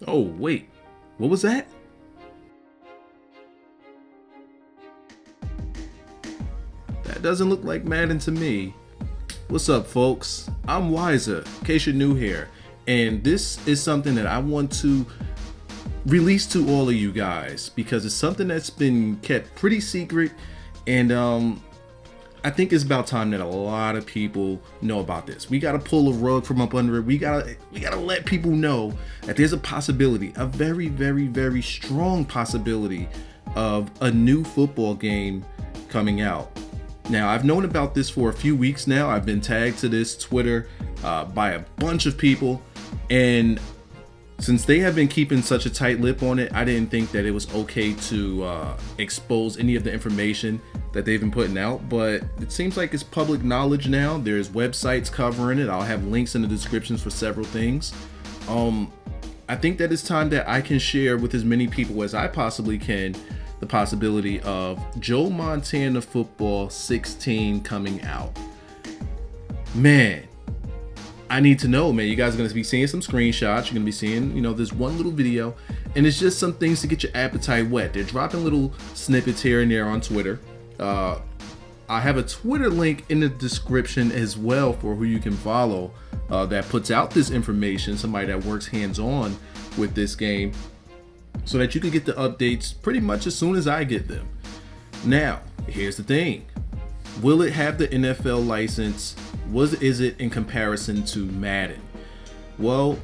Oh, wait. What was that? That doesn't look like Madden to me. What's up, folks? I'm Wyza, in case you're new here. And this is something that I want to release to all of you guys because it's something that's been kept pretty secret. And I think it's about time that a lot of people know about this. We gotta pull a rug from up under it. We gotta let people know that there's a possibility, a very, very, very strong possibility of a new football game coming out. Now, I've known about this for a few weeks now. I've been tagged to this Twitter by a bunch of people, and since they have been keeping such a tight lip on it, I didn't think that it was okay to expose any of the information that they've been putting out. But it seems like it's public knowledge now. There's websites covering it. I'll have links in the descriptions for several things. I think that it's time that I can share with as many people as I possibly can the possibility of Joe Montana Football 16 coming out. Man, I need to know, man. You guys are going to be seeing some screenshots. You're going to be seeing, this one little video, and it's just some things to get your appetite wet. They're dropping little snippets here and there on Twitter. I have a Twitter link in the description as well for who you can follow that puts out this information, somebody that works hands-on with this game, so that you can get the updates pretty much as soon as I get them. Now, here's the thing. Will it have the NFL license? Is it in comparison to Madden? Well,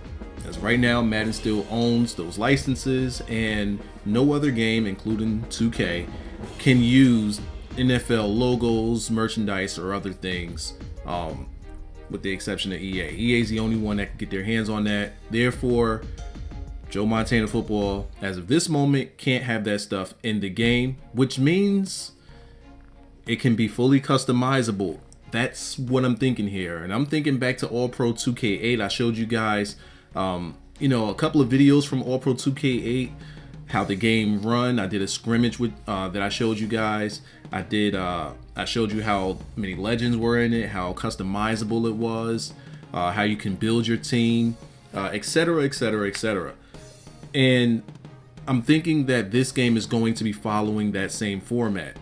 as right now, Madden still owns those licenses, and no other game, including 2K, can use NFL logos, merchandise, or other things, with the exception of EA. EA is the only one that can get their hands on that. Therefore, Joe Montana Football, as of this moment, can't have that stuff in the game, which means it can be fully customizable. That's what I'm thinking here. And I'm thinking back to All Pro 2K8. I showed you guys, a couple of videos from All Pro 2K8, how the game run. I did a scrimmage with that I showed you guys. I showed you how many legends were in it, how customizable it was, how you can build your team, etc., etc., etc. And I'm thinking that this game is going to be following that same format.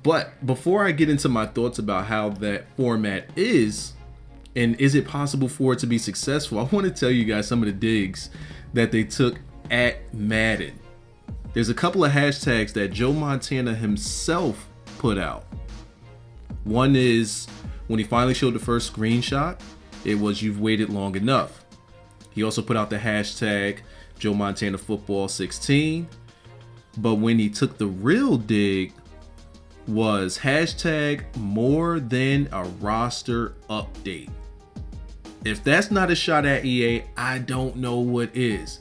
But before I get into my thoughts about how that format is, and is it possible for it to be successful, I want to tell you guys some of the digs that they took at Madden. There's a couple of hashtags that Joe Montana himself put out. One is when he finally showed the first screenshot, it was "You've waited long enough." He also put out the hashtag Joe Montana Football 16. But when he took the real dig, was hashtag more than a roster update. If that's not a shot at EA, I don't know what is.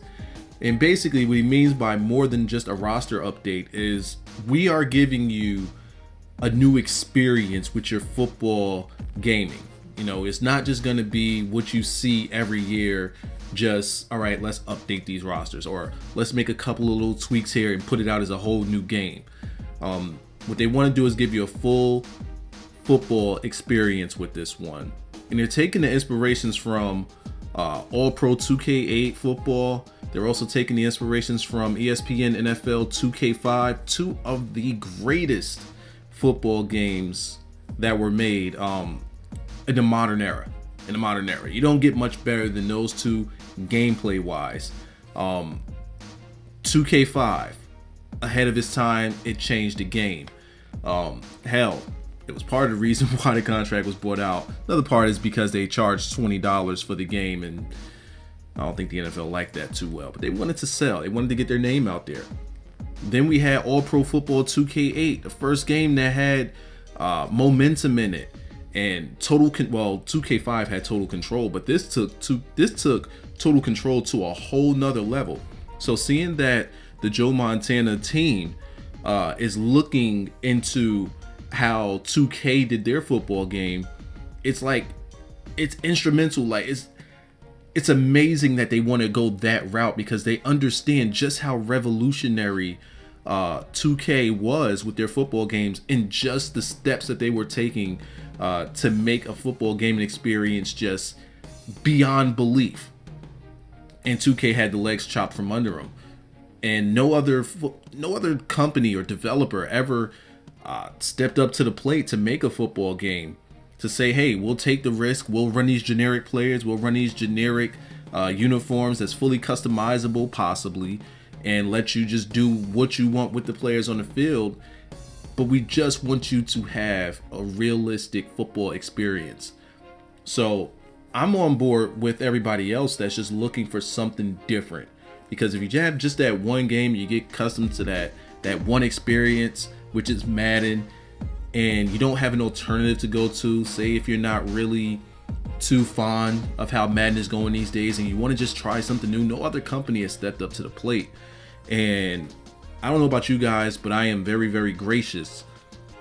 And basically what he means by more than just a roster update is we are giving you a new experience with your football gaming. It's not just going to be what you see every year, just, all right, let's update these rosters, or let's make a couple of little tweaks here and put it out as a whole new game. What they want to do is give you a full football experience with this one. And they're taking the inspirations from All Pro 2K8 football. They're also taking the inspirations from ESPN NFL 2K5, two of the greatest football games that were made in the modern era. You don't get much better than those two gameplay wise. 2K5, ahead of its time, it changed the game. Hell, it was part of the reason why the contract was bought out. Another part is because they charged $20 for the game, and I don't think the NFL liked that too well. But they wanted to sell. They wanted to get their name out there. Then we had All Pro Football 2K8, the first game that had momentum in it, and 2K5 had total control, but this took total control to a whole nother level. So seeing that the Joe Montana team is looking into how 2K did their football game, it's like, it's instrumental. Like, it's amazing that they want to go that route because they understand just how revolutionary 2K was with their football games, and just the steps that they were taking to make a football gaming experience just beyond belief. and 2K had the legs chopped from under them. And no other company or developer ever stepped up to the plate to make a football game to say, hey, we'll take the risk, we'll run these generic players, we'll run these generic uniforms that's fully customizable possibly, and let you just do what you want with the players on the field, but we just want you to have a realistic football experience. So I'm on board with everybody else that's just looking for something different, because if you have just that one game, you get accustomed to that one experience, which is Madden, and you don't have an alternative to go to, say if you're not really too fond of how Madden is going these days and you want to just try something new, no other company has stepped up to the plate. And I don't know about you guys, but I am very, very gracious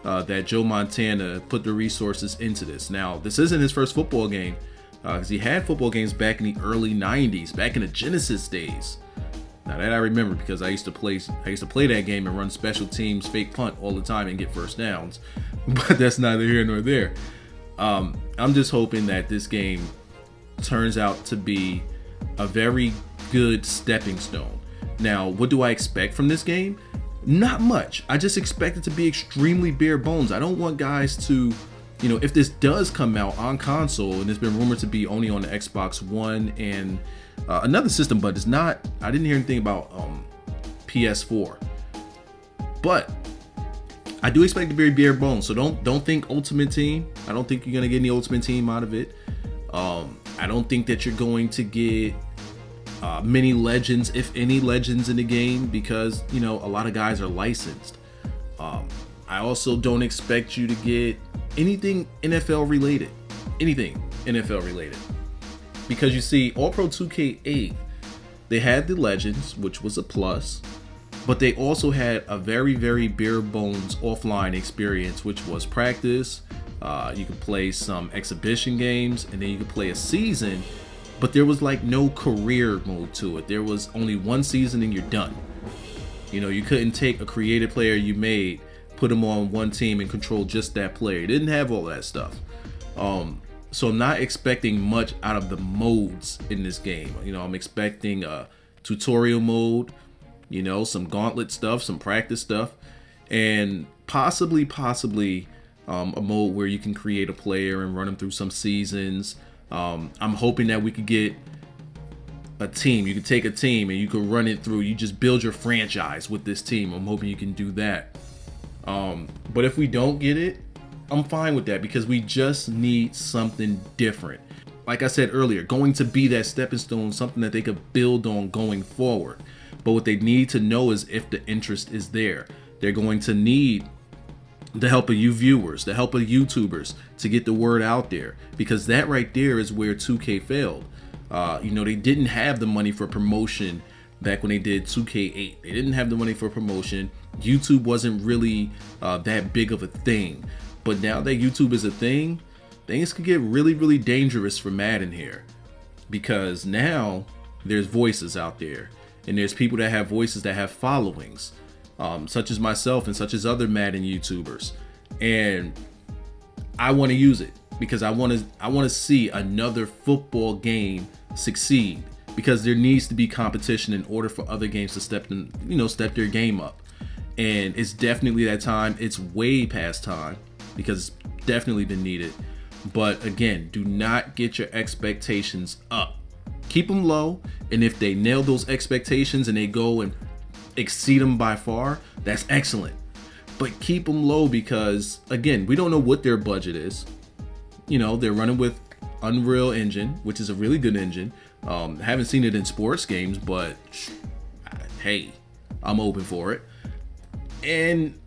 that Joe Montana put the resources into this. Now, this isn't his first football game, because he had football games back in the early 90s, back in the Genesis days. Now that I remember, because I used to play that game and run special teams, fake punt all the time and get first downs. But that's neither here nor there. I'm just hoping that this game turns out to be a very good stepping stone. Now, what do I expect from this game? Not much. I just expect it to be extremely bare bones. I don't want guys to, if this does come out on console, and it's been rumored to be only on the Xbox One and another system, but it's not. I didn't hear anything about PS4. But I do expect it to be bare bones. So don't think Ultimate Team. I don't think you're gonna get any Ultimate Team out of it. I don't think that you're going to get many legends, if any legends in the game, because a lot of guys are licensed. I also don't expect you to get anything NFL related. Because you see, All Pro 2K8, they had the legends, which was a plus, but they also had a very, very bare bones offline experience, which was practice. You could play some exhibition games, and then you could play a season, but there was like no career mode to it. There was only one season and you're done. You couldn't take a creative player you made, put them on one team and control just that player. It didn't have all that stuff. So I'm not expecting much out of the modes in this game. I'm expecting a tutorial mode, some gauntlet stuff, some practice stuff, and possibly a mode where you can create a player and run them through some seasons. I'm hoping that we could get a team. You could take a team and you could run it through. You just build your franchise with this team. I'm hoping you can do that. But if we don't get it, I'm fine with that, because we just need something different. Like I said earlier, going to be that stepping stone, something that they could build on going forward. But what they need to know is if the interest is there. They're going to need the help of you viewers, the help of YouTubers to get the word out there, because that right there is where 2K failed. They didn't have the money for promotion back when they did 2K8. They didn't have the money for promotion. YouTube wasn't really that big of a thing. But now that YouTube is a thing, things could get really, really dangerous for Madden here, because now there's voices out there, and there's people that have voices that have followings, such as myself and such as other Madden YouTubers. And I want to use it because I want to see another football game succeed, because there needs to be competition in order for other games to step their game up. And it's definitely that time. It's way past time, because it's definitely been needed. But again, do not get your expectations up. Keep them low, and if they nail those expectations and they go and exceed them by far, that's excellent. But keep them low, because again, we don't know what their budget is. They're running with Unreal Engine, which is a really good engine. Haven't seen it in sports games, but hey, I'm open for it. And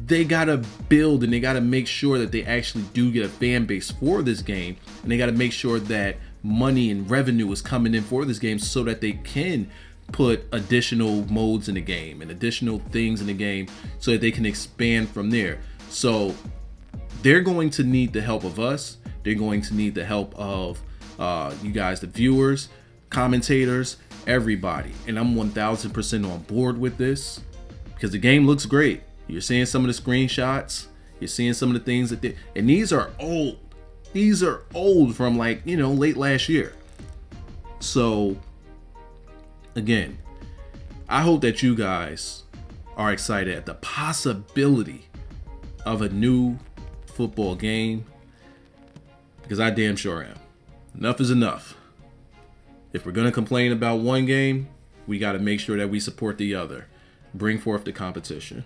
they gotta build, and they gotta make sure that they actually do get a fan base for this game, and they gotta make sure that money and revenue is coming in for this game, so that they can put additional modes in the game and additional things in the game, so that they can expand from there. So they're going to need the help of us. They're going to need the help of you guys, the viewers, commentators, everybody. And I'm 1000% on board with this, because the game looks great. You're seeing some of the screenshots. You're seeing some of the things that and these are old. These are old from late last year. So Again, I hope that you guys are excited at the possibility of a new football game, because I damn sure am. Enough is enough. If we're going to complain about one game, we got to make sure that we support the other. Bring forth the competition.